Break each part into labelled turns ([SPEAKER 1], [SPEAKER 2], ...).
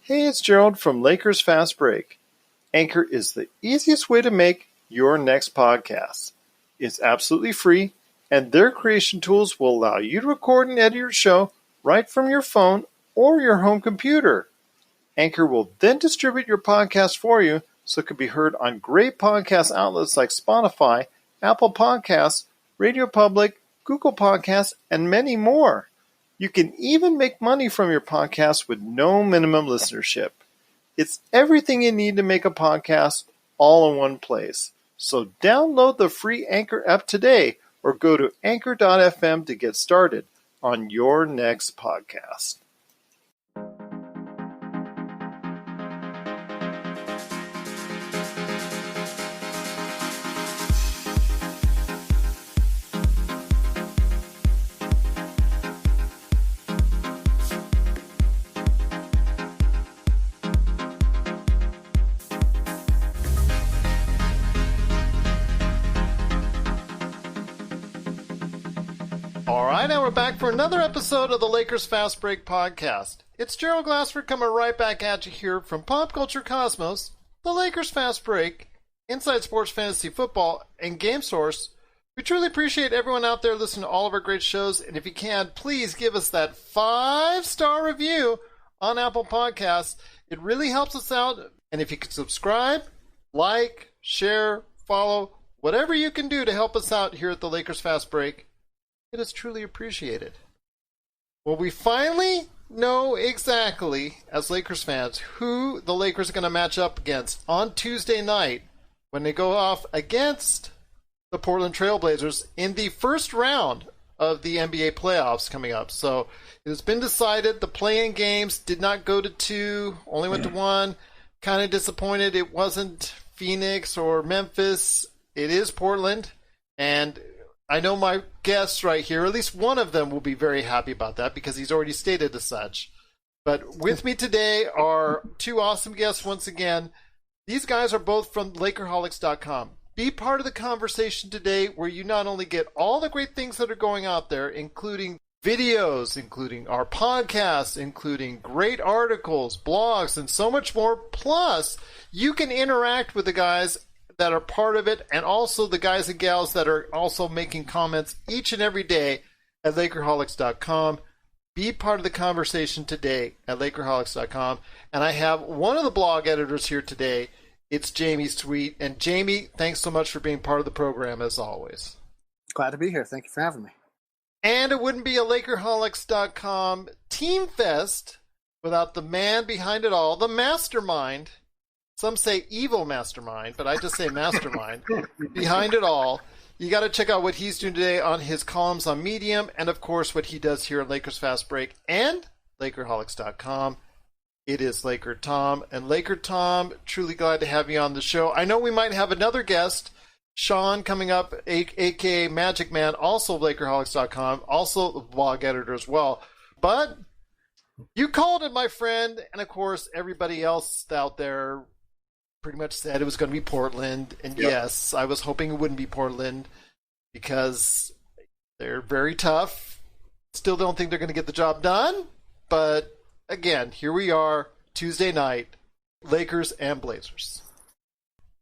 [SPEAKER 1] Hey, it's Gerald from Lakers Fast Break. Anchor is the easiest way to make your next podcast. It's absolutely free, and their creation tools will allow you to record and edit your show right from your phone or your home computer. Anchor will then distribute your podcast for you so it can be heard on great podcast outlets like Spotify, Apple Podcasts, Radio Public, Google Podcasts, and many more. You can even make money from your podcast with no minimum listenership. It's everything you need to make a podcast all in one place. So download the free Anchor app today or go to anchor.fm to get started on your next podcast. Alright, now we're back for another episode of the Lakers Fast Break podcast. It's Gerald Glassford coming right back at you here from Pop Culture Cosmos, the Lakers Fast Break, Inside Sports Fantasy Football, and Game Source. We truly appreciate everyone out there listening to all of our great shows, and if you can, please give us that 5-star review on Apple Podcasts. It really helps us out, and if you could subscribe, like, share, follow, whatever you can do to help us out here at the Lakers Fast Break, it is truly appreciated. Well, we finally know exactly, as Lakers fans, who the Lakers are going to match up against on Tuesday night when they go off against the Portland Trail Blazers in the first round of the NBA playoffs coming up. So it has been decided the play-in games did not go to 2, only went to 1. Kind of disappointed it wasn't Phoenix or Memphis. It is Portland, and I know my guests right here, at least one of them will be very happy about that because he's already stated as such. But with me today are two awesome guests once again. These guys are both from LakerHolics.com. Be part of the conversation today where you not only get all the great things that are going out there, including videos, including our podcasts, including great articles, blogs, and so much more. Plus, you can interact with the guys that are part of it, and also the guys and gals that are also making comments each and every day at LakerHolics.com. Be part of the conversation today at LakerHolics.com. And I have one of the blog editors here today. It's Jamie Sweet. And Jamie, thanks so much for being part of the program as always.
[SPEAKER 2] Glad to be here. Thank you for having me.
[SPEAKER 1] And it wouldn't be a LakerHolics.com Team Fest without the man behind it all, the mastermind. Some say evil mastermind, but I just say mastermind. Behind it all, you got to check out what he's doing today on his columns on Medium, and of course what he does here at Lakers Fast Break and LakerHolics.com. It is LakerTom, and LakerTom, truly glad to have you on the show. I know we might have another guest, Sean, coming up, aka MagicMan, also LakerHolics.com, also the blog editor as well. But you called it, my friend, and of course everybody else out there pretty much said it was going to be Portland. And yep. Yes, I was hoping it wouldn't be Portland because they're very tough. Still don't think they're going to get the job done. But again, here we are, Tuesday night, Lakers and Blazers.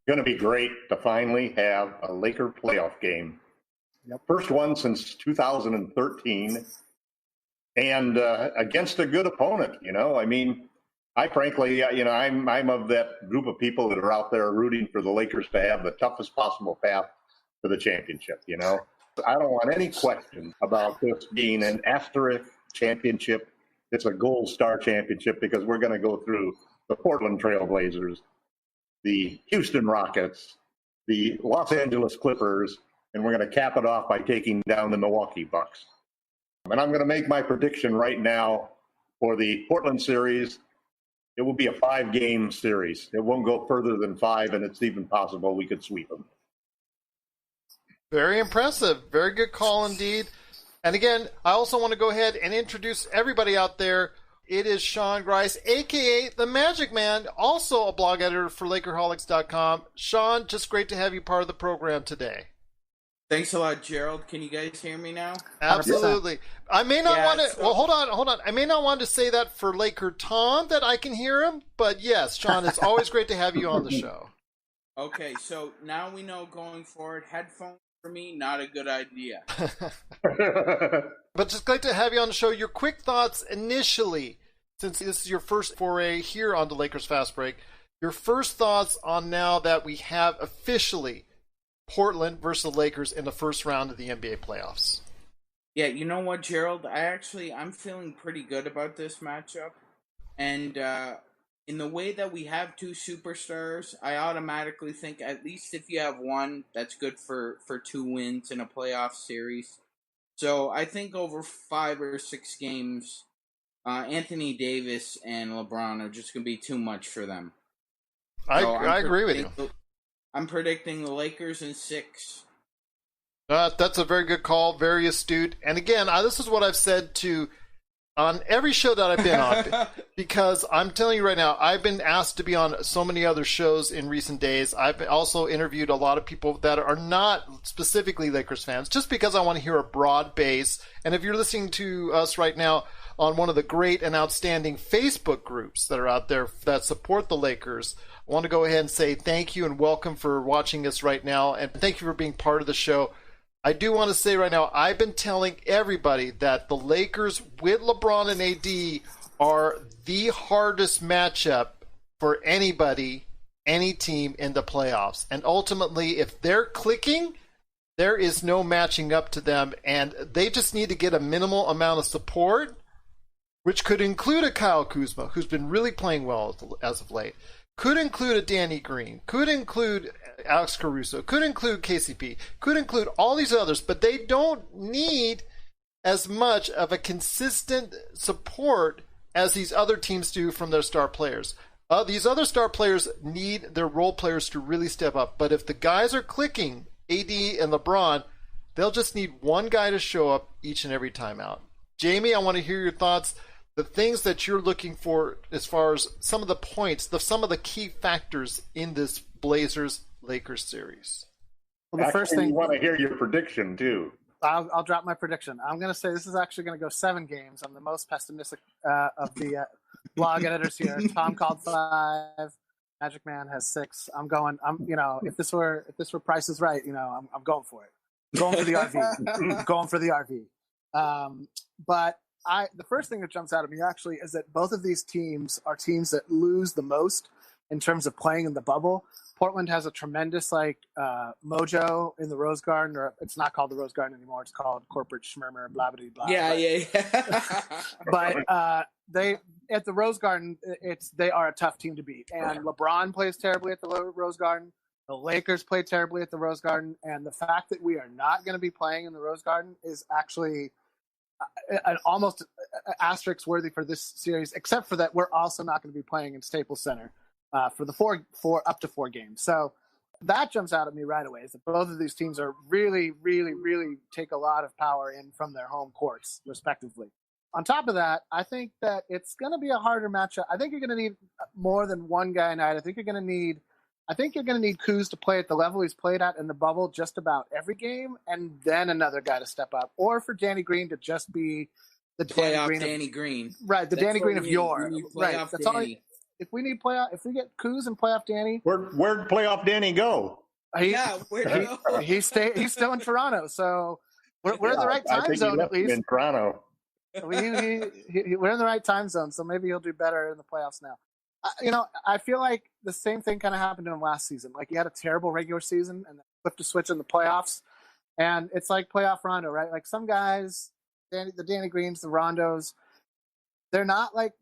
[SPEAKER 3] Going to be great to finally have a Laker playoff game. Yep. First one since 2013. And against a good opponent, you know. I mean, I frankly, I'm of that group of people that are out there rooting for the Lakers to have the toughest possible path to the championship, you know. I don't want any question about this being an asterisk championship. It's a gold star championship because we're going to go through the Portland Trail Blazers, the Houston Rockets, the Los Angeles Clippers, and we're going to cap it off by taking down the Milwaukee Bucks. And I'm going to make my prediction right now for the Portland series. It will be a 5-game series. It won't go further than 5, and it's even possible we could sweep them.
[SPEAKER 1] Very impressive. Very good call indeed. And again, I also want to go ahead and introduce everybody out there. It is Sean Grice, a.k.a. the MagicMan, also a blog editor for LakerHolics.com. Sean, just great to have you part of the program today.
[SPEAKER 4] Thanks a lot, Gerald. Can you guys hear me now?
[SPEAKER 1] Absolutely.
[SPEAKER 2] 100%.
[SPEAKER 1] I may not want to.
[SPEAKER 4] so-
[SPEAKER 1] Well, hold on. I may not want to say that for LakerTom that I can hear him, but yes, Sean, it's always great to have you on the show.
[SPEAKER 4] Okay, so now we know going forward, headphones for me, not a good idea.
[SPEAKER 1] But just great to have you on the show. Your quick thoughts initially, since this is your first foray here on the Lakers Fast Break, your first thoughts on now that we have officially Portland versus the Lakers in the first round of the NBA playoffs.
[SPEAKER 4] Yeah, you know what, Gerald? I'm feeling pretty good about this matchup. And in the way that we have two superstars, I automatically think at least if you have one, that's good for 2 wins in a playoff series. So I think over 5 or 6 games, Anthony Davis and LeBron are just going to be too much for them.
[SPEAKER 1] I agree with you.
[SPEAKER 4] I'm predicting the Lakers in 6.
[SPEAKER 1] That's a very good call, very astute. And again, this is what I've said on every show that I've been on, because I'm telling you right now, I've been asked to be on so many other shows in recent days. I've also interviewed a lot of people that are not specifically Lakers fans, just because I want to hear a broad base. And if you're listening to us right now on one of the great and outstanding Facebook groups that are out there that support the Lakers, I want to go ahead and say thank you and welcome for watching us right now, and thank you for being part of the show. I do want to say right now, I've been telling everybody that the Lakers with LeBron and AD are the hardest matchup for anybody, any team in the playoffs. And ultimately, if they're clicking, there is no matching up to them, and they just need to get a minimal amount of support, which could include a Kyle Kuzma, who's been really playing well as of late. Could include a Danny Green, could include Alex Caruso, could include KCP, could include all these others, but they don't need as much of a consistent support as these other teams do from their star players. These other star players need their role players to really step up, but if the guys are clicking, AD and LeBron, they'll just need one guy to show up each and every time out. Jamie, I want to hear your thoughts. The things that you're looking for as far as some of the points, some of the key factors in this Blazers-Lakers series.
[SPEAKER 2] Well, the first thing
[SPEAKER 3] you want to hear your prediction too.
[SPEAKER 2] I'll drop my prediction. I'm going to say this is actually going to go 7 games. I'm the most pessimistic of the blog editors here. Tom called 5. MagicMan has 6. If this were Price is Right, I'm going for it. Going for the RV. Going for the RV. But the first thing that jumps out at me actually is that both of these teams are teams that lose the most in terms of playing in the bubble. Portland has a tremendous mojo in the Rose Garden, or it's not called the Rose Garden anymore. It's called Corporate Schmurmer, blah, blah, blah.
[SPEAKER 4] Yeah.
[SPEAKER 2] But they at the Rose Garden, they are a tough team to beat. And LeBron plays terribly at the Rose Garden. The Lakers play terribly at the Rose Garden. And the fact that we are not going to be playing in the Rose Garden is actually an almost asterisk worthy for this series, except for that we're also not going to be playing in Staples Center for the up to 4 games. So that jumps out at me right away, is that both of these teams are really, really, really take a lot of power in from their home courts, respectively. On top of that, I think that it's going to be a harder matchup. I think you're going to need more than one guy a night. I think you're going to need Kuz to play at the level he's played at in the bubble just about every game, and then another guy to step up, or for Danny Green to just be the
[SPEAKER 4] Danny Green.
[SPEAKER 2] Right, the Danny Green of yore. Right, that's all. If we get Kuz and playoff Danny,
[SPEAKER 3] where'd playoff Danny go?
[SPEAKER 2] He's still in Toronto, so we're in the right time zone at least.
[SPEAKER 3] In Toronto,
[SPEAKER 2] we're in the right time zone, so maybe he'll do better in the playoffs now. I feel like the same thing kind of happened to him last season. Like, he had a terrible regular season and then flipped a switch in the playoffs. And it's like playoff Rondo, right? Like, some guys, the Danny Greens, the Rondos, they're not like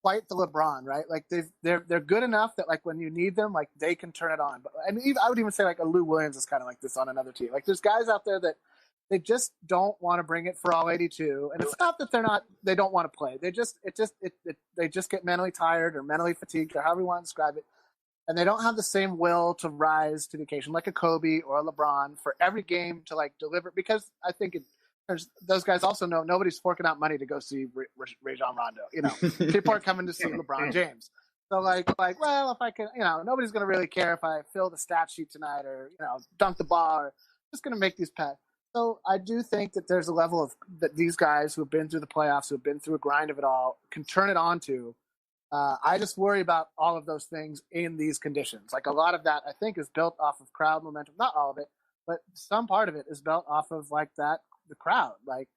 [SPEAKER 2] quite the LeBron, right? Like, they're good enough that, like, when you need them, like, they can turn it on. But I would even say, like, a Lou Williams is kind of like this on another team. Like, there's guys out there that they just don't want to bring it for all 82, and it's not that they don't want to play. They just get mentally tired or mentally fatigued or however you want to describe it, and they don't have the same will to rise to the occasion like a Kobe or a LeBron for every game to like deliver. Because I think those guys also know nobody's forking out money to go see Rajon Rondo. People are coming to see LeBron James. So well, if I can, nobody's going to really care if I fill the stat sheet tonight or dunk the ball or just going to make these pass. So I do think that there's a level of that these guys who have been through the playoffs, who have been through a grind of it all, can turn it on to. I just worry about all of those things in these conditions. Like a lot of that, I think, is built off of crowd momentum. Not all of it, but some part of it is built off of like that, the crowd. Like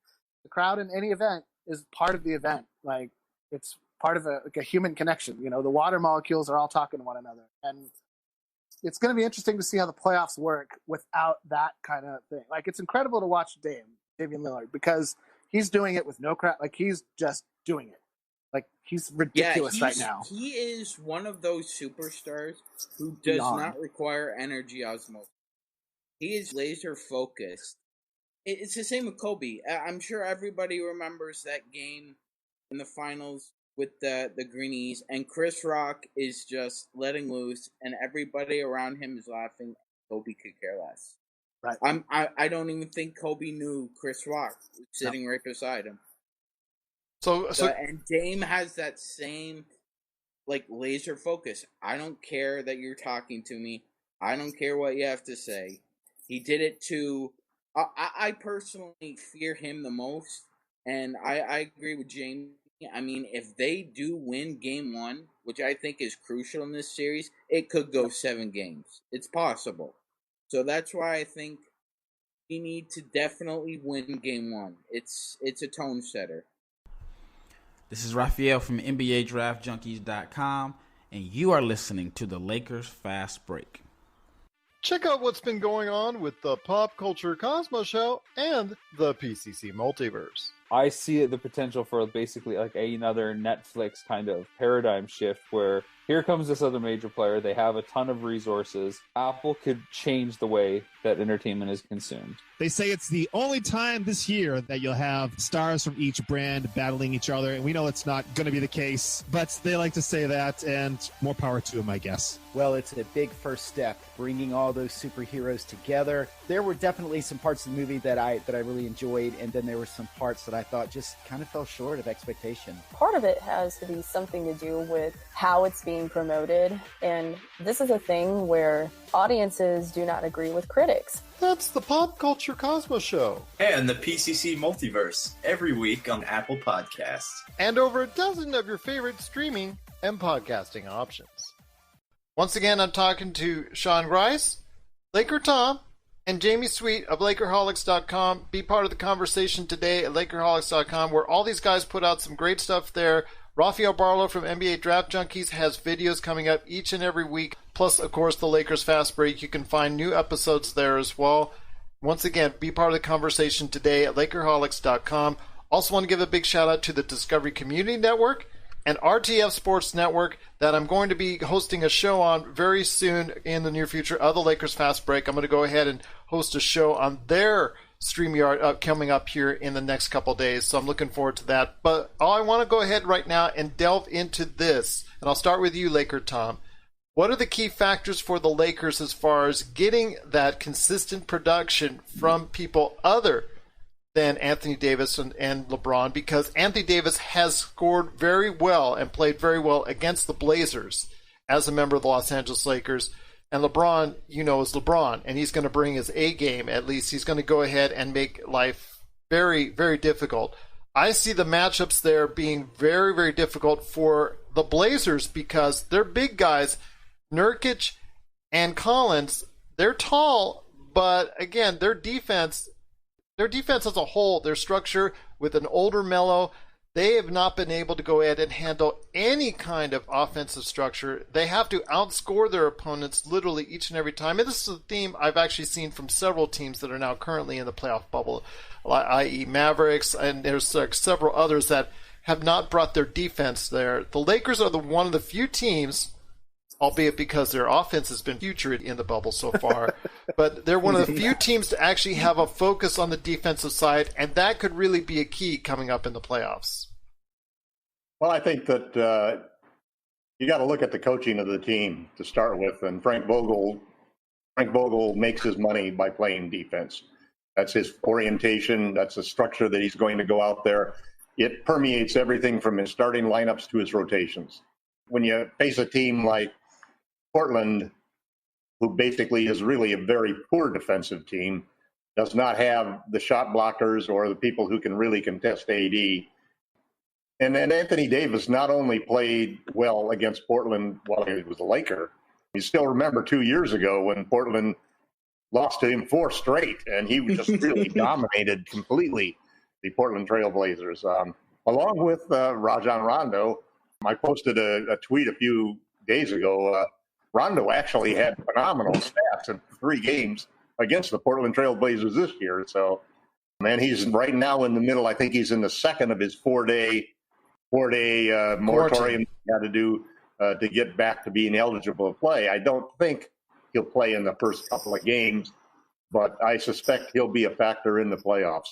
[SPEAKER 2] the crowd in any event is part of the event. Like it's part of a human connection. You know, the water molecules are all talking to one another, and it's going to be interesting to see how the playoffs work without that kind of thing. Like it's incredible to watch Damian Lillard, because he's doing it with no crowd. Like he's just doing it. Like he's ridiculous right now.
[SPEAKER 4] He is one of those superstars who does not require energy osmosis. He is laser focused. It's the same with Kobe. I'm sure everybody remembers that game in the finals with the Greenies, and Chris Rock is just letting loose, and everybody around him is laughing. Kobe could care less.
[SPEAKER 2] Right.
[SPEAKER 4] I don't even think Kobe knew Chris Rock was sitting right beside him. So and Dame has that same like laser focus. I don't care that you're talking to me. I don't care what you have to say. He did it to. I personally fear him the most, and I agree with Jamie. I mean, if they do win Game 1, which I think is crucial in this series, it could go 7 games. It's possible. So that's why I think we need to definitely win Game 1. It's a tone setter.
[SPEAKER 5] This is Raphael from NBADraftJunkies.com, and you are listening to the Lakers Fast Break.
[SPEAKER 1] Check out what's been going on with the Pop Culture Cosmos Show and the PCC Multiverse.
[SPEAKER 6] I see the potential for basically like another Netflix kind of paradigm shift where here comes this other major player. They have a ton of resources. Apple could change the way that entertainment is consumed.
[SPEAKER 7] They say it's the only time this year that you'll have stars from each brand battling each other, and we know it's not going to be the case, but they like to say that, and more power to them, I guess.
[SPEAKER 8] Well, it's a big first step, bringing all those superheroes together. There were definitely some parts of the movie that I really enjoyed, and then there were some parts that I thought just kind of fell short of expectation.
[SPEAKER 9] Part of it has to be something to do with how it's being promoted, and this is a thing where audiences do not agree with critics.
[SPEAKER 1] That's the Pop Culture Cosmos Show.
[SPEAKER 10] And the PCC Multiverse, every week on Apple Podcasts.
[SPEAKER 1] And over a dozen of your favorite streaming and podcasting options. Once again, I'm talking to Sean Grice, LakerTom, and Jamie Sweet of LakerHolics.com. Be part of the conversation today at LakerHolics.com, where all these guys put out some great stuff there. Rafael Barlow from NBA Draft Junkies has videos coming up each and every week. Plus, of course, the Lakers Fast Break. You can find new episodes there as well. Once again, be part of the conversation today at LakerHolics.com. Also want to give a big shout out to the Discovery Community Network and RTF Sports Network that I'm going to be hosting a show on very soon in the near future of the Lakers Fast Break. I'm going to go ahead and host a show on their StreamYard coming up here in the next couple days, so I'm looking forward to that. But I want to go ahead right now and delve into this, and I'll start with you, LakerTom. What are the key factors for the Lakers as far as getting that consistent production from people other than Anthony Davis and LeBron? Because Anthony Davis has scored very well and played very well against the Blazers as a member of the Los Angeles Lakers. And LeBron, you know, is LeBron, and he's going to bring his A game. At least he's going to go ahead and make life very, very difficult. I see the matchups there being very, very difficult for the Blazers because they're big guys. Nurkic and Collins, they're tall, but again, their defense as a whole, their structure with an older Melo, they have not been able to go ahead and handle any kind of offensive structure. They have to outscore their opponents literally each and every time. And this is a theme I've actually seen from several teams that are now currently in the playoff bubble, i.e. Mavericks, and there's several others that have not brought their defense there. The Lakers are one of the few teams, albeit because their offense has been putrid in the bubble so far, but they're one of the few teams to actually have a focus on the defensive side, and that could really be a key coming up in the playoffs.
[SPEAKER 3] Well, I think that you got to look at the coaching of the team to start with, and Frank Vogel makes his money by playing defense. That's his orientation. That's the structure that he's going to go out there. It permeates everything from his starting lineups to his rotations. When you face a team like Portland, who basically is really a very poor defensive team, does not have the shot blockers or the people who can really contest AD. And then Anthony Davis not only played well against Portland while he was a Laker, you still remember 2 years ago when Portland lost to him 4 straight, and he just really dominated completely the Portland Trailblazers. Along with Rajon Rondo, I posted a tweet a few days ago. Rondo actually had phenomenal stats in 3 games against the Portland Trailblazers this year. So, man, he's right now in the middle. I think he's in the second of his 4-day moratorium he had to do to get back to being eligible to play. I don't think he'll play in the first couple of games, but I suspect he'll be a factor in the playoffs.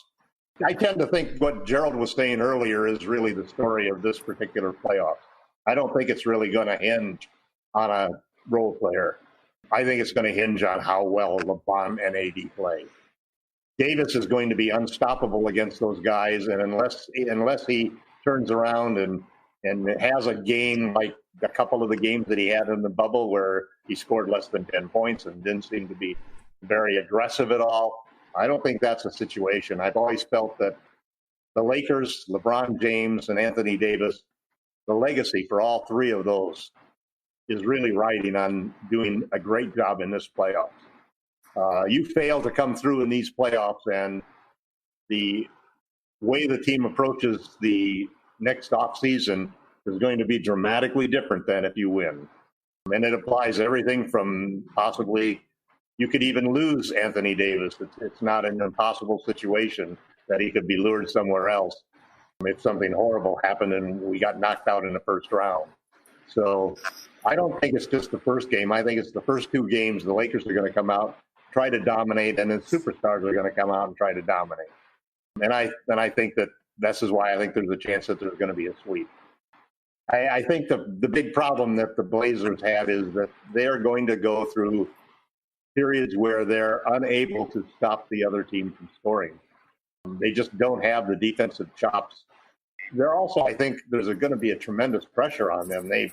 [SPEAKER 3] I tend to think what Gerald was saying earlier is really the story of this particular playoff. I don't think it's really going to hinge on a role player. I think it's going to hinge on how well LeBron and AD play. Davis is going to be unstoppable against those guys, and unless he turns around and has a game like a couple of the games that he had in the bubble where he scored less than 10 points and didn't seem to be very aggressive at all, I don't think that's a situation. I've always felt that the Lakers, LeBron James, and Anthony Davis, the legacy for all 3 of those is really riding on doing a great job in this playoffs. You fail to come through in these playoffs, and the way the team approaches the next offseason is going to be dramatically different than if you win. And it applies everything from possibly you could even lose Anthony Davis. It's not an impossible situation that he could be lured somewhere else if something horrible happened and we got knocked out in the first round. So I don't think it's just the first game. I think it's the first 2 games the Lakers are going to come out, try to dominate, and then superstars are going to come out and try to dominate. And I think that this is why I think there's a chance that there's going to be a sweep. I think the big problem that the Blazers have is that they're going to go through periods where they're unable to stop the other team from scoring. They just don't have the defensive chops. They're also, I think, there's going to be a tremendous pressure on them. They've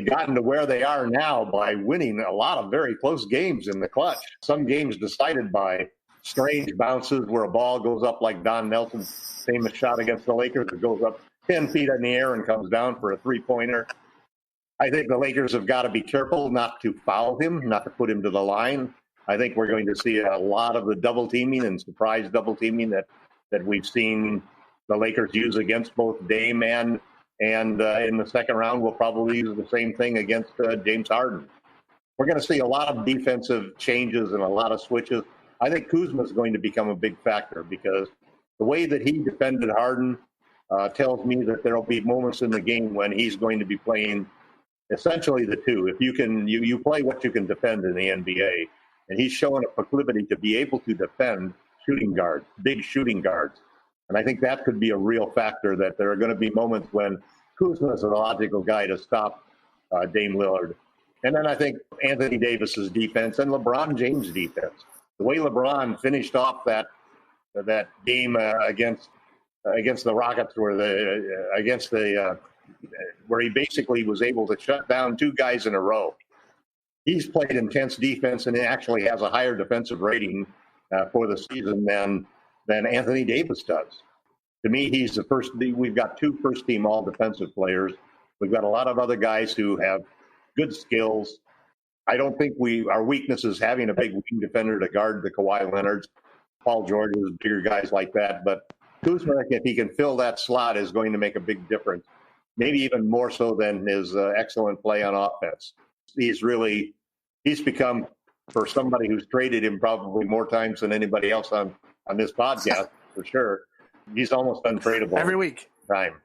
[SPEAKER 3] gotten to where they are now by winning a lot of very close games in the clutch. Some games decided by strange bounces where a ball goes up like Don Nelson's famous shot against the Lakers. It goes up 10 feet in the air and comes down for a 3-pointer. I think the Lakers have got to be careful not to foul him, not to put him to the line. I think we're going to see a lot of the double teaming and surprise double teaming that we've seen the Lakers use against both Dame and in the second round, we'll probably use the same thing against James Harden. We're going to see a lot of defensive changes and a lot of switches. I think Kuzma is going to become a big factor because the way that he defended Harden tells me that there will be moments in the game when he's going to be playing essentially the 2. If you can, you play what you can defend in the NBA, and he's showing a proclivity to be able to defend shooting guards, big shooting guards. And I think that could be a real factor, that there are going to be moments when Kuzma is a logical guy to stop Dame Lillard. And then I think Anthony Davis's defense and LeBron James' defense. The way LeBron finished off that game against the Rockets, where he basically was able to shut down 2 guys in a row. He's played intense defense and he actually has a higher defensive rating for the season than Anthony Davis does. To me, he's the first. We've got 2 first-team all-defensive players. We've got a lot of other guys who have good skills. I don't think our weakness is having a big wing defender to guard the Kawhi Leonards, Paul Georges, bigger guys like that. But Kuzma, if he can fill that slot, is going to make a big difference, maybe even more so than his excellent play on offense. He's become, for somebody who's traded him probably more times than anybody else on this podcast, for sure, he's almost untradeable.
[SPEAKER 2] Every week.
[SPEAKER 3] Time.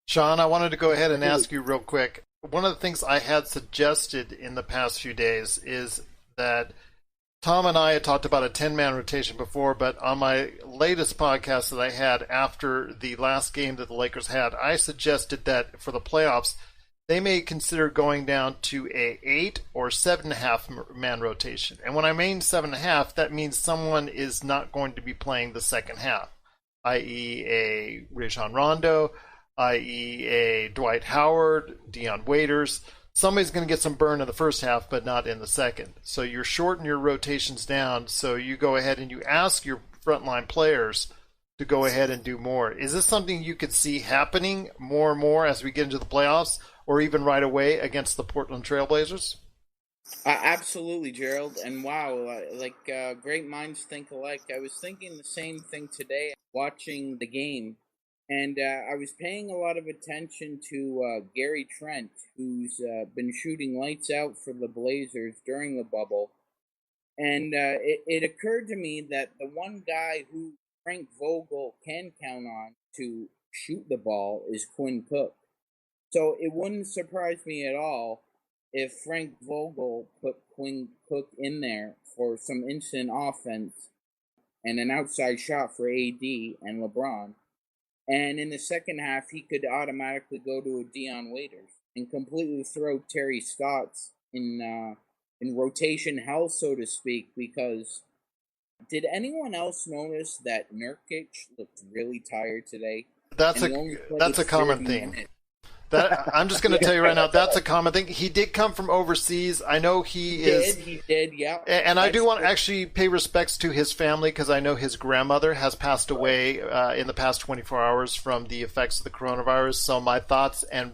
[SPEAKER 1] Sean, I wanted to go ahead and ask you real quick. One of the things I had suggested in the past few days is that Tom and I had talked about a 10-man rotation before, but on my latest podcast that I had after the last game that the Lakers had, I suggested that for the playoffs, they may consider going down to a 8 or 7.5 man rotation. And when I mean 7.5, that means someone is not going to be playing the second half, i.e. a Rajon Rondo, i.e. a Dwight Howard, Deion Waiters, somebody's going to get some burn in the first half, but not in the second. So you're shorting your rotations down. So you go ahead and you ask your frontline players to go ahead and do more. Is this something you could see happening more and more as we get into the playoffs, or even right away against the Portland Trailblazers?
[SPEAKER 4] Absolutely, Gerald. And wow, great minds think alike. I was thinking the same thing today watching the game. And I was paying a lot of attention to Gary Trent, who's been shooting lights out for the Blazers during the bubble. And it occurred to me that the one guy who Frank Vogel can count on to shoot the ball is Quinn Cook. So it wouldn't surprise me at all if Frank Vogel put Quinn Cook in there for some instant offense and an outside shot for AD and LeBron. And in the second half, he could automatically go to a Dion Waiters and completely throw Terry Stotts in rotation hell, so to speak, because did anyone else notice that Nurkic looked really tired today?
[SPEAKER 1] That's a common theme. I'm just going to tell you right now, that's a common thing. He did come from overseas. I know he
[SPEAKER 4] did, yeah.
[SPEAKER 1] And I do want to actually pay respects to his family, because I know his grandmother has passed away in the past 24 hours from the effects of the coronavirus. So my thoughts and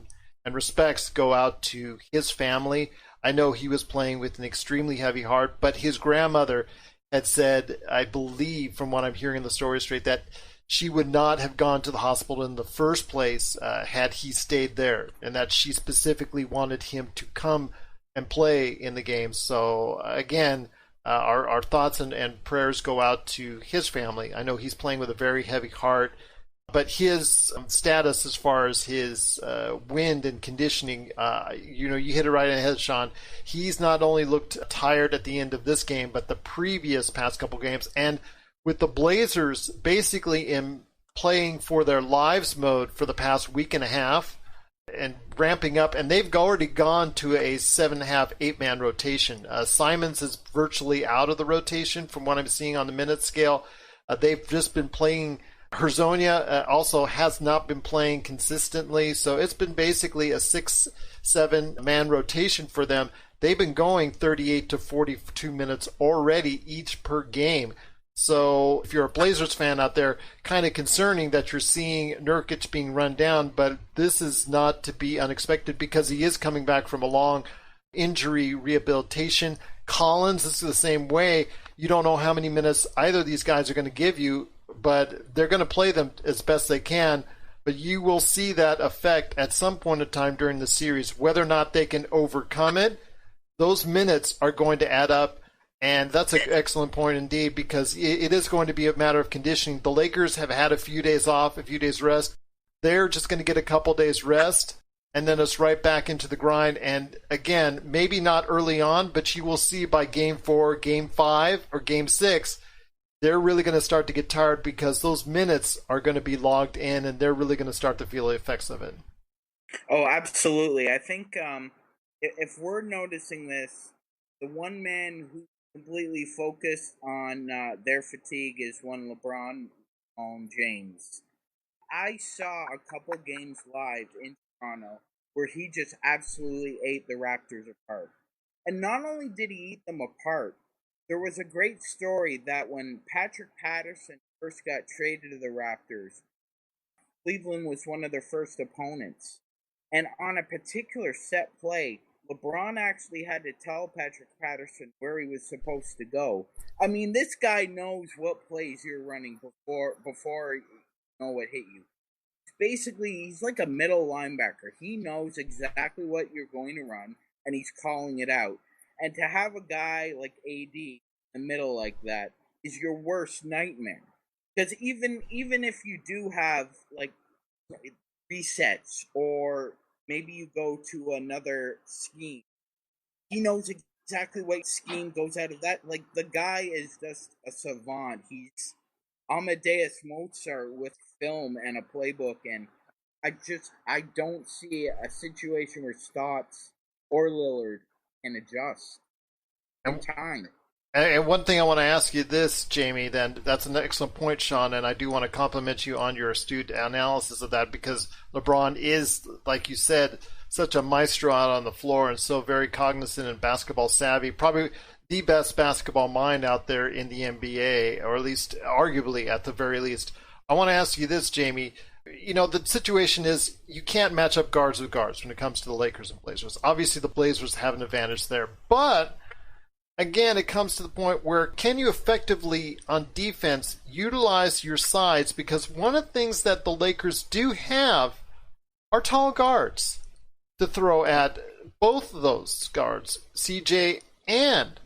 [SPEAKER 1] respects go out to his family. I know he was playing with an extremely heavy heart, but his grandmother had said, I believe from what I'm hearing in the story straight, that she would not have gone to the hospital in the first place had he stayed there, and that she specifically wanted him to come and play in the game. So again, our thoughts and prayers go out to his family. I know he's playing with a very heavy heart, but his status as far as his wind and conditioning, you hit it right in the head, Sean. He's not only looked tired at the end of this game, but the previous past couple games. And with the Blazers basically in playing for their lives mode for the past week and a half and ramping up, and they've already gone to a 7.5, 8-man rotation. Simons is virtually out of the rotation from what I'm seeing on the minute scale. They've just been playing. Herzonia also has not been playing consistently, so it's been basically a 6, 7-man rotation for them. They've been going 38 to 42 minutes already each per game. So if you're a Blazers fan out there, kind of concerning that you're seeing Nurkic being run down, but this is not to be unexpected because he is coming back from a long injury rehabilitation. Collins is the same way. You don't know how many minutes either of these guys are going to give you, but they're going to play them as best they can. But you will see that effect at some point in time during the series. Whether or not they can overcome it, those minutes are going to add up. And that's an excellent point indeed, because it is going to be a matter of conditioning. The Lakers have had a few days off, a few days rest. They're just going to get a couple days rest, and then it's right back into the grind. And again, maybe not early on, but you will see by Game 4, Game 5, or Game 6, they're really going to start to get tired because those minutes are going to be logged in, and they're really going to start to feel the effects of it.
[SPEAKER 4] Oh, absolutely. I think if we're noticing this, the one man who completely focused on their fatigue is one LeBron James. I saw a couple games live in Toronto where he just absolutely ate the Raptors apart. And not only did he eat them apart, there was a great story that when Patrick Patterson first got traded to the Raptors, Cleveland was one of their first opponents. And on a particular set play, LeBron actually had to tell Patrick Patterson where he was supposed to go. I mean, this guy knows what plays you're running before you know what hit you. Basically, he's like a middle linebacker. He knows exactly what you're going to run, and he's calling it out. And to have a guy like AD in the middle like that is your worst nightmare. Because even if you do have like resets or maybe you go to another scheme, he knows exactly what scheme goes out of that. Like, the guy is just a savant. He's Amadeus Mozart with film and a playbook, and I don't see a situation where Stotts or Lillard can adjust in time.
[SPEAKER 1] And one thing I want to ask you this, Jamie, then that's an excellent point, Sean, and I do want to compliment you on your astute analysis of that, because LeBron is, like you said, such a maestro out on the floor and so very cognizant and basketball savvy. Probably the best basketball mind out there in the NBA, or at least arguably at the very least. I want to ask you this, Jamie. You know, the situation is you can't match up guards with guards when it comes to the Lakers and Blazers. Obviously, the Blazers have an advantage there. But, again, it comes to the point where can you effectively, on defense, utilize your sides? Because one of the things that the Lakers do have are tall guards to throw at both of those guards, CJ and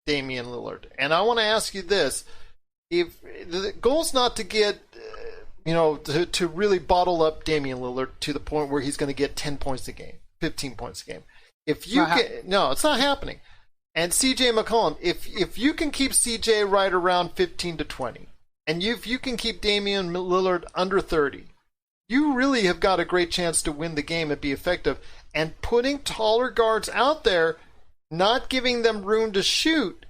[SPEAKER 1] Damian Lillard. And I want to ask you this. If the goal's not to get... to really bottle up Damian Lillard to the point where he's going to get 10 points a game, 15 points a game. No, it's not happening. And CJ McCollum, if you can keep CJ right around 15 to 20, and if you can keep Damian Lillard under 30, you really have got a great chance to win the game and be effective. And putting taller guards out there, not giving them room to shoot,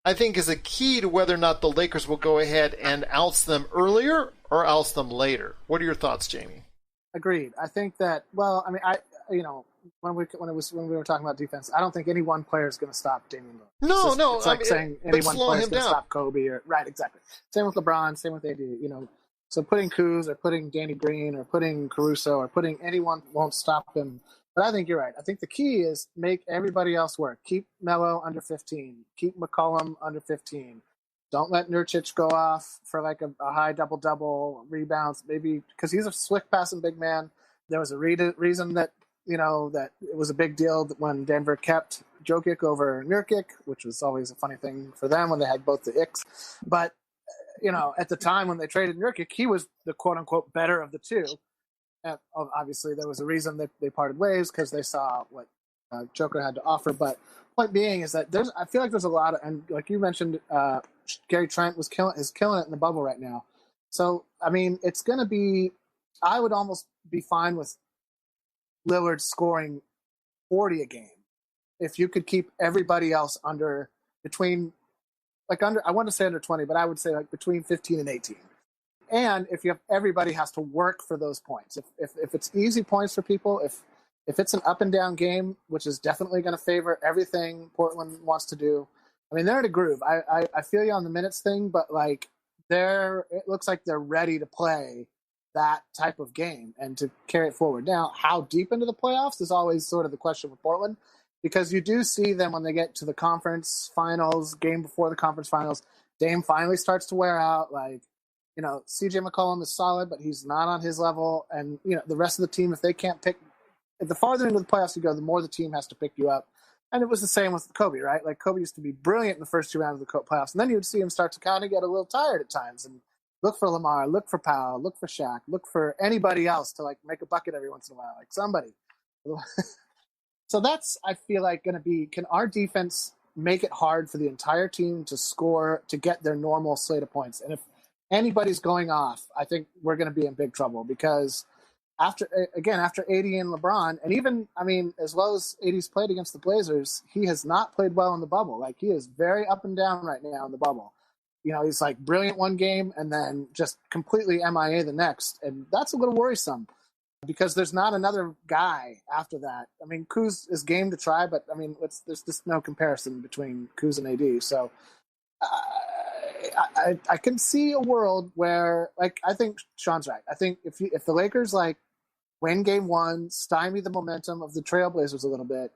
[SPEAKER 1] I think is a key to whether or not the Lakers will go ahead and oust them earlier or oust them later. What are your thoughts, Jamie?
[SPEAKER 2] Agreed. I think that, when we were talking about defense, I don't think any one player is going to stop Damian Lillard. It's like saying any one player is going to stop Kobe. Right, exactly. Same with LeBron, same with AD. So putting Kuz or putting Danny Green or putting Caruso or putting anyone won't stop him. But I think you're right. I think the key is make everybody else work. Keep Melo under 15. Keep McCollum under 15. Don't let Nurkic go off for like a high double-double, rebounds, maybe, because he's a slick passing big man. There was a reason that, that it was a big deal when Denver kept Jokic over Nurkic, which was always a funny thing for them when they had both the icks. But, at the time when they traded Nurkic, he was the quote-unquote better of the two. And obviously, there was a reason that they parted ways because they saw what Joker had to offer. But point being is that I feel like there's a lot of, and like you mentioned, Gary Trent is killing it in the bubble right now. So it's going to be. I would almost be fine with Lillard scoring 40 a game if you could keep everybody else I want to say under 20, but I would say like between 15 and 18. And if you have everybody has to work for those points. If it's easy points for people, if it's an up and down game, which is definitely going to favor everything Portland wants to do. They're in a groove. I feel you on the minutes thing, but it looks like they're ready to play that type of game and to carry it forward. Now, how deep into the playoffs is always sort of the question with Portland, because you do see them when they get to the conference finals, game before the conference finals, Dame finally starts to wear out. CJ McCollum is solid, but he's not on his level. And, the rest of the team, if they can't the farther into the playoffs you go, the more the team has to pick you up. And it was the same with Kobe, right? Like Kobe used to be brilliant in the first two rounds of the playoffs. And then you would see him start to kind of get a little tired at times and look for Lamar, look for Powell, look for Shaq, look for anybody else to make a bucket every once in a while, like somebody. So that's, I feel like, going to be, can our defense make it hard for the entire team to score, to get their normal slate of points? And if anybody's going off, I think we're going to be in big trouble, because after AD and LeBron, and even, as well as AD's played against the Blazers, he has not played well in the bubble. He is very up and down right now in the bubble. He's brilliant one game and then just completely MIA the next. And that's a little worrisome because there's not another guy after that. Kuz is game to try, but there's just no comparison between Kuz and AD. So I can see a world where, I think Sean's right. I think if the Lakers win game one, stymie the momentum of the Trailblazers a little bit,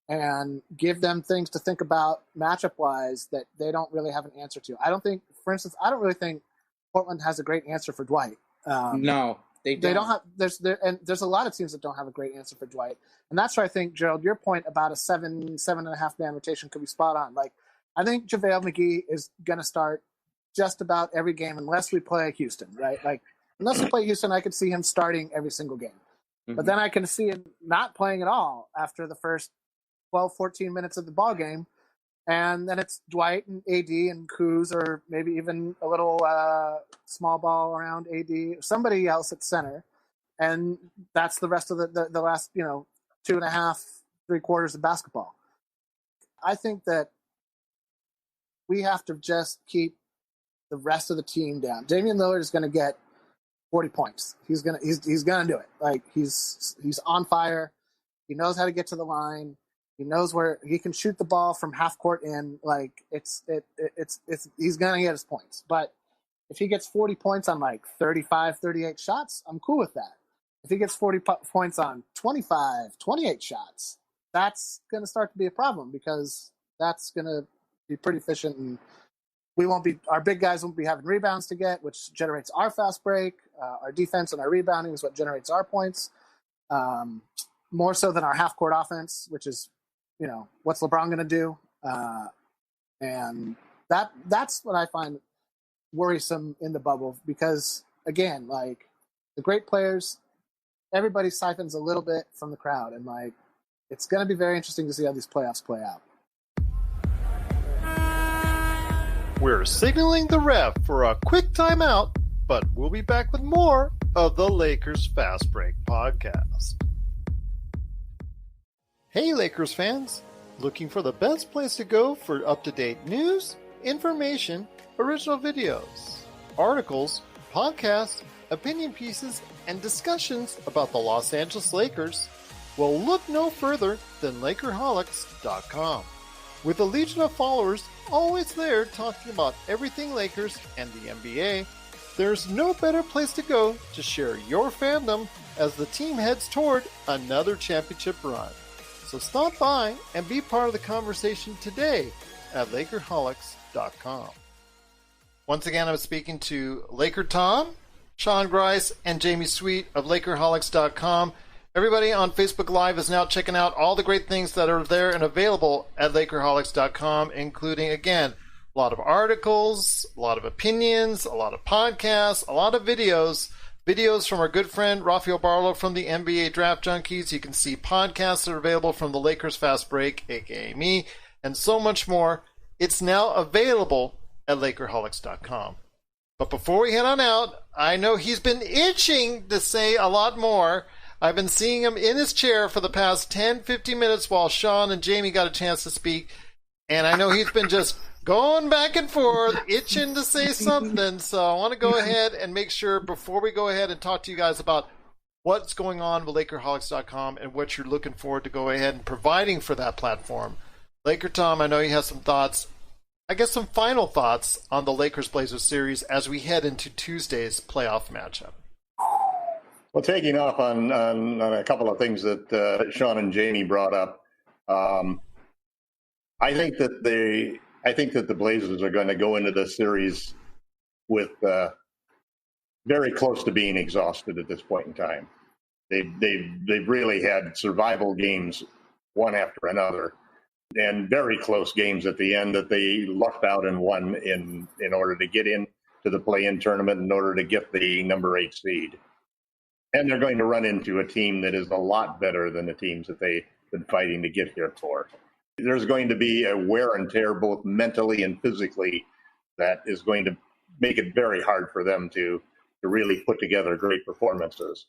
[SPEAKER 2] and give them things to think about matchup-wise that they don't really have an answer to. I don't really think Portland has a great answer for Dwight.
[SPEAKER 4] No, they don't.
[SPEAKER 2] They don't have. There's a lot of teams that don't have a great answer for Dwight, and that's where I think, Gerald, your point about a 7.5 man rotation could be spot on. I think JaVale McGee is going to start just about every game unless we play Houston, right? Unless we play Houston, I could see him starting every single game. Mm-hmm. But then I can see him not playing at all after the first 12, 14 minutes of the ball game. And then it's Dwight and AD and Kuz, or maybe even a little small ball around AD, somebody else at center. And that's the rest of the last, 2.5, 3 quarters of basketball. I think that we have to just keep the rest of the team down. Damian Lillard is going to get 40 points. He's gonna do it. He's on fire. He knows how to get to the line. He knows where he can shoot the ball from half court in. Like it's he's gonna get his points. But if he gets 40 points on like 35, 38 shots, I'm cool with that. If he gets 40 points on 25, 28 shots, that's going to start to be a problem because that's going to be pretty efficient, and our big guys won't be having rebounds to get, which generates our fast break. Our defense and our rebounding is what generates our points, more so than our half court offense, which is, what's LeBron going to do? And that's what I find worrisome in the bubble because, again, like the great players, everybody siphons a little bit from the crowd, and like it's going to be very interesting to see how these playoffs play out.
[SPEAKER 1] We're signaling the ref for a quick timeout, but we'll be back with more of the Lakers Fast Break podcast. Hey Lakers fans, looking for the best place to go for up-to-date news, information, original videos, articles, podcasts, opinion pieces, and discussions about the Los Angeles Lakers? Well, look no further than LakerHolics.com. With a legion of followers always there talking about everything Lakers and the NBA, there's no better place to go to share your fandom as the team heads toward another championship run. So stop by and be part of the conversation today at LakerHolics.com. Once again, I'm speaking to LakerTom, Sean Grice, and Jamie Sweet of LakerHolics.com. Everybody on Facebook Live is now checking out all the great things that are there and available at LakerHolics.com, including, again, a lot of articles, a lot of opinions, a lot of podcasts, a lot of videos from our good friend Rafael Barlow from the NBA Draft Junkies. You can see podcasts that are available from the Lakers Fast Break, aka me, and so much more. It's now available at LakerHolics.com. But before we head on out, I know he's been itching to say a lot more. I've been seeing him in his chair for the past 10, 15 minutes while Sean and Jamie got a chance to speak. And I know he's been just going back and forth, itching to say something. So I want to go ahead and make sure before we go ahead and talk to you guys about what's going on with LakerHolics.com and what you're looking forward to go ahead and providing for that platform. LakerTom, I know you have some thoughts. I guess some final thoughts on the Lakers-Blazers series as we head into Tuesday's playoff matchup.
[SPEAKER 3] Well, taking off on a couple of things that Sean and Jamie brought up, I think that the Blazers are going to go into this series with very close to being exhausted at this point in time. They've really had survival games one after another, and very close games at the end that they lucked out and won in order to get into the play-in tournament, in order to get the number 8 seed. And they're going to run into a team that is a lot better than the teams that they've been fighting to get here for. There's going to be a wear and tear both mentally and physically that is going to make it very hard for them to really put together great performances.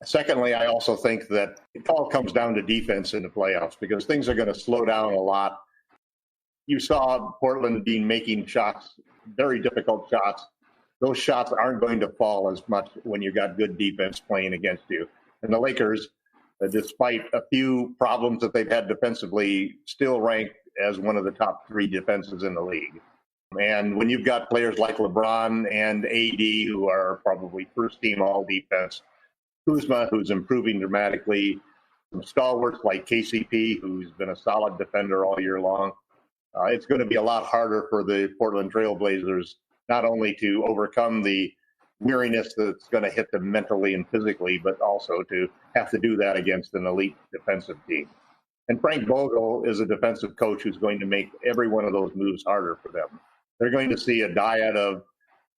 [SPEAKER 3] Secondly, I also think that it all comes down to defense in the playoffs because things are going to slow down a lot. You saw Portland being making shots, very difficult shots. Those shots aren't going to fall as much when you got good defense playing against you. And the Lakers, despite a few problems that they've had defensively, still ranked as one of the top 3 defenses in the league. And when you've got players like LeBron and AD, who are probably first team all defense, Kuzma, who's improving dramatically, some stalwarts like KCP, who's been a solid defender all year long, it's going to be a lot harder for the Portland Trail Blazers not only to overcome the weariness that's going to hit them mentally and physically, but also to have to do that against an elite defensive team. And Frank Vogel is a defensive coach who's going to make every one of those moves harder for them. They're going to see a dyad of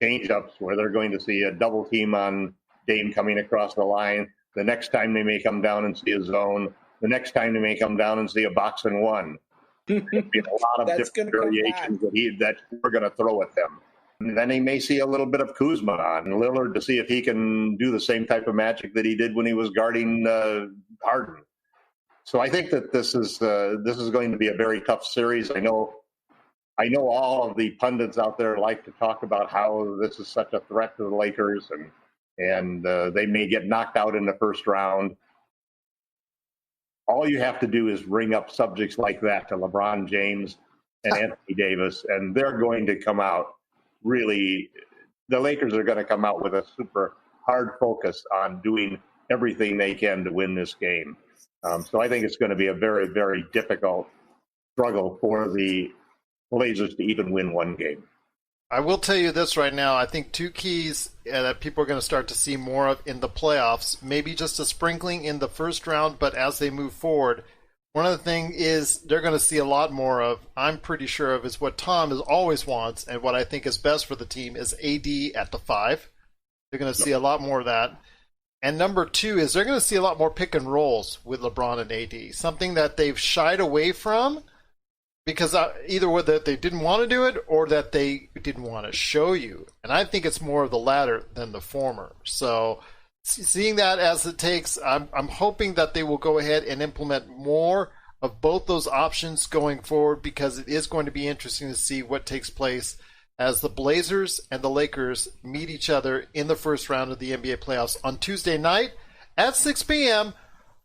[SPEAKER 3] change-ups where they're going to see a double team on Dame coming across the line. The next time they may come down and see a zone. The next time they may come down and see a box and one. There'll be a lot of different variations that we're going to throw at them. And then he may see a little bit of Kuzma on Lillard to see if he can do the same type of magic that he did when he was guarding Harden. So I think that this is going to be a very tough series. I know all of the pundits out there like to talk about how this is such a threat to the Lakers and they may get knocked out in the first round. all you have to do is bring up subjects like that to LeBron James and Anthony Davis, and they're going to come out really. The Lakers are going to come out with a super hard focus on doing everything they can to win this game. So I think it's going to be a very, very difficult struggle for the Blazers to even win one game.
[SPEAKER 1] I will tell you this right now. I think two keys that people are going to start to see more of in the playoffs, maybe just a sprinkling in the first round, but as they move forward, one of the things is they're going to see a lot more of, I'm pretty sure of, is what Tom always wants, and what I think is best for the team is AD at the 5. They're going to see a lot more of that. And number 2 is they're going to see a lot more pick and rolls with LeBron and AD, something that they've shied away from because either that they didn't want to do it or that they didn't want to show you. And I think it's more of the latter than the former. So seeing that as it takes, I'm hoping that they will go ahead and implement more of both those options going forward, because it is going to be interesting to see what takes place as the Blazers and the Lakers meet each other in the first round of the NBA playoffs on Tuesday night at 6 p.m.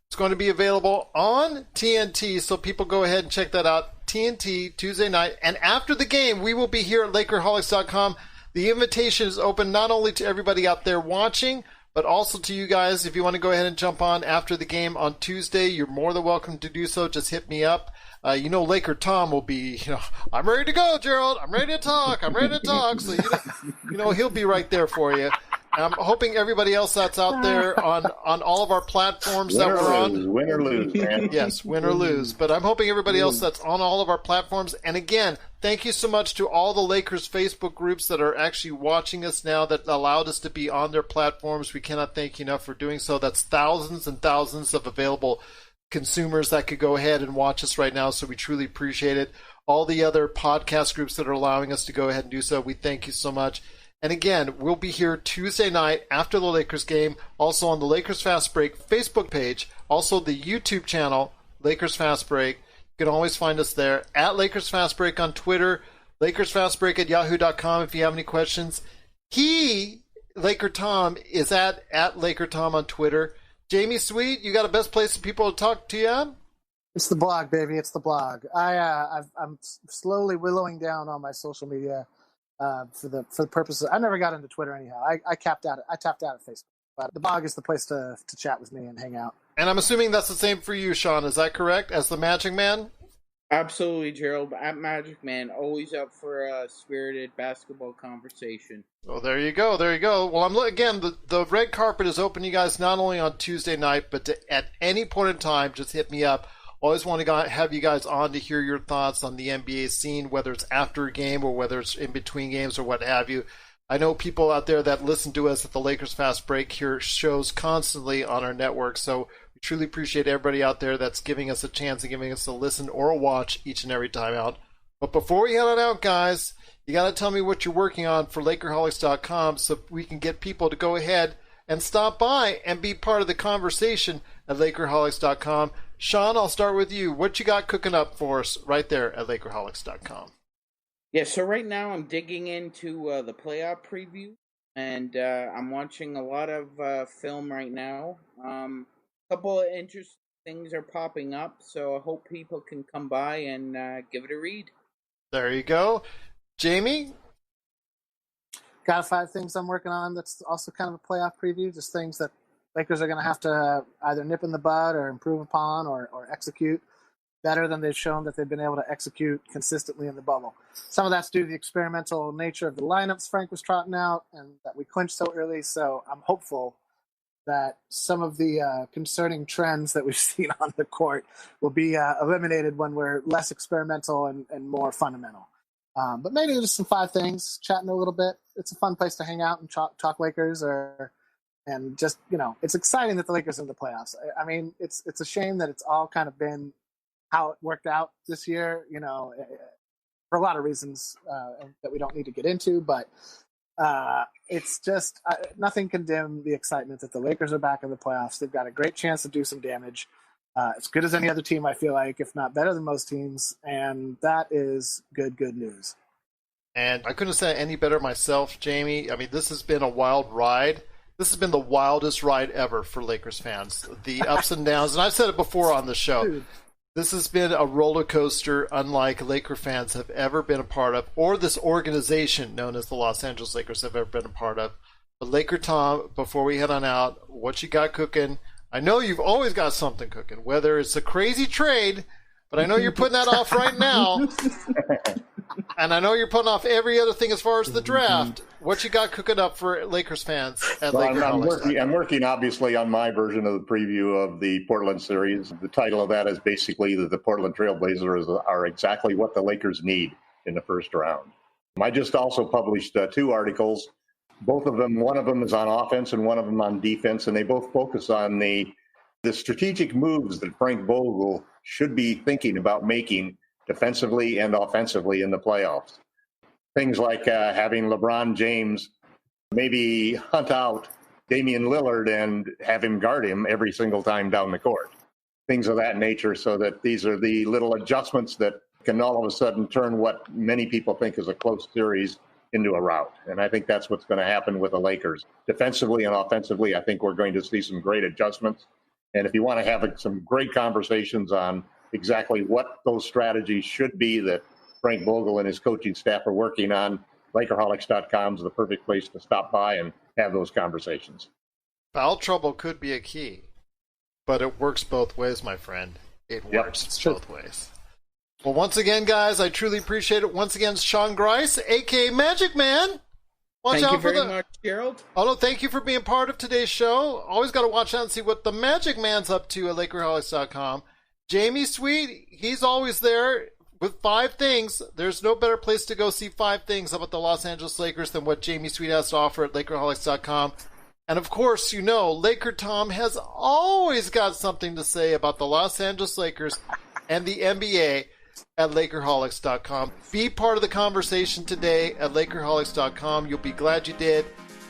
[SPEAKER 1] It's going to be available on TNT, so people go ahead and check that out. TNT, Tuesday night. And after the game, we will be here at LakerHolics.com. The invitation is open not only to everybody out there watching, but also to you guys. If you want to go ahead and jump on after the game on Tuesday, you're more than welcome to do so. Just hit me up. LakerTom will be, I'm ready to go, Gerald. I'm ready to talk. So, he'll be right there for you. And I'm hoping everybody else that's out there on all of our platforms that we're on.
[SPEAKER 3] Win or lose, man.
[SPEAKER 1] Yes, win or lose. But I'm hoping everybody else that's on all of our platforms. And again, thank you so much to all the Lakers Facebook groups that are actually watching us now, that allowed us to be on their platforms. We cannot thank you enough for doing so. That's thousands and thousands of available consumers that could go ahead and watch us right now, so we truly appreciate it. All the other podcast groups that are allowing us to go ahead and do so, we thank you so much. And again, we'll be here Tuesday night after the Lakers game, also on the Lakers Fast Break Facebook page, also the YouTube channel, Lakers Fast Break. You can always find us there, at Lakers Fast Break on Twitter, LakersFastBreak@yahoo.com if you have any questions. LakerTom, is at LakerTom on Twitter. Jamie Sweet, you got a best place for people to talk to you at?
[SPEAKER 2] It's the blog, baby. It's the blog. I'm slowly willowing down on my social media for the purposes. I never got into Twitter anyhow. I tapped out at Facebook. But the blog is the place to chat with me and hang out.
[SPEAKER 1] And I'm assuming that's the same for you, Sean. Is that correct? As the MagicMan?
[SPEAKER 4] Absolutely, Gerald. At MagicMan, always up for a spirited basketball conversation.
[SPEAKER 1] Well, there you go. Well, again, the red carpet is open, you guys, not only on Tuesday night, but at any point in time, just hit me up. Always want to have you guys on to hear your thoughts on the NBA scene, whether it's after a game or whether it's in between games or what have you. I know people out there that listen to us at the Lakers Fast Break hear shows constantly on our network, so we truly appreciate everybody out there that's giving us a chance and giving us a listen or a watch each and every time out. But before we head on out, guys, you got to tell me what you're working on for LakerHolics.com so we can get people to go ahead and stop by and be part of the conversation at LakerHolics.com. Sean, I'll start with you. What you got cooking up for us right there at LakerHolics.com?
[SPEAKER 4] Yeah, so right now I'm digging into the playoff preview, and I'm watching a lot of film right now. A couple of interesting things are popping up, so I hope people can come by and give it a read.
[SPEAKER 1] There you go. Jamie?
[SPEAKER 2] Got 5 things I'm working on that's also kind of a playoff preview, just things that Lakers are going to have to either nip in the bud or improve upon or execute better than they've shown that they've been able to execute consistently in the bubble. Some of that's due to the experimental nature of the lineups Frank was trotting out and that we clinched so early, so I'm hopeful that some of the concerning trends that we've seen on the court will be eliminated when we're less experimental and more fundamental. But maybe just some 5 things, chatting a little bit. It's a fun place to hang out and talk Lakers, and just, it's exciting that the Lakers are in the playoffs. I mean, it's a shame that it's all kind of been how it worked out this year, for a lot of reasons that we don't need to get into, but it's just nothing can dim the excitement that the Lakers are back in the playoffs. They've got a great chance to do some damage. As good as any other team, I feel like, if not better than most teams, and that is good news.
[SPEAKER 1] And I couldn't say any better myself, Jamie. I mean, this has been a wild ride, This has been the wildest ride ever for Lakers fans. The ups and downs, and I've said it before on the show.
[SPEAKER 2] Dude.
[SPEAKER 1] This has been a roller coaster unlike Laker fans have ever been a part of, or this organization known as the Los Angeles Lakers have ever been a part of. But LakerTom, before we head on out, what you got cooking? I know you've always got something cooking, whether it's a crazy trade, but I know you're putting that off right now. And I know you're putting off every other thing as far as the draft. What you got cooking up for Lakers fans at LakerHolics?
[SPEAKER 3] I'm working obviously on my version of the preview of the Portland series. The title of that is basically that the Portland Trailblazers are exactly what the Lakers need in the first round. I just also published 2 articles. Both of them, one of them is on offense and one of them on defense, and they both focus on the strategic moves that Frank Vogel should be thinking about making defensively and offensively in the playoffs. Things like having LeBron James maybe hunt out Damian Lillard and have him guard him every single time down the court. Things of that nature, so that these are the little adjustments that can all of a sudden turn what many people think is a close series into a rout. And I think that's what's going to happen with the Lakers. Defensively and offensively, I think we're going to see some great adjustments. And if you want to have some great conversations on exactly what those strategies should be that Frank Vogel and his coaching staff are working on, LakerHolics.com is the perfect place to stop by and have those conversations.
[SPEAKER 1] Foul trouble could be a key, but it works both ways, my friend. It works both ways. Well, once again, guys, I truly appreciate it. Once again, Sean Grice, a.k.a. MagicMan.
[SPEAKER 4] Thank you very much, Gerald.
[SPEAKER 1] Oh, no, thank you for being part of today's show. Always got to watch out and see what the MagicMan's up to at LakerHolics.com. Jamie Sweet, he's always there with 5 things. There's no better place to go see 5 things about the Los Angeles Lakers than what Jamie Sweet has to offer at LakerHolics.com. And of course, you know, LakerTom has always got something to say about the Los Angeles Lakers and the NBA at LakerHolics.com. Be part of the conversation today at LakerHolics.com. You'll be glad you did.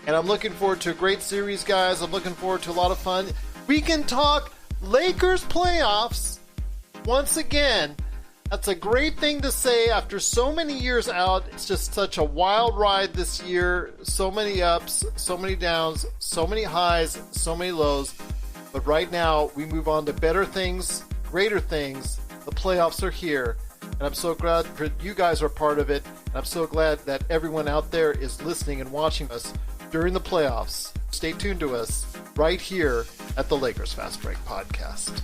[SPEAKER 1] And I'm looking forward to a great series, guys. I'm looking forward to a lot of fun. We can talk Lakers playoffs once again. That's a great thing to say after so many years out. It's just such a wild ride this year. So many ups, so many downs, so many highs, so many lows. But right now, we move on to better things, greater things. The playoffs are here. And I'm so glad you guys are part of it. And I'm so glad that everyone out there is listening and watching us during the playoffs. Stay tuned to us right here at the Lakers Fast Break Podcast.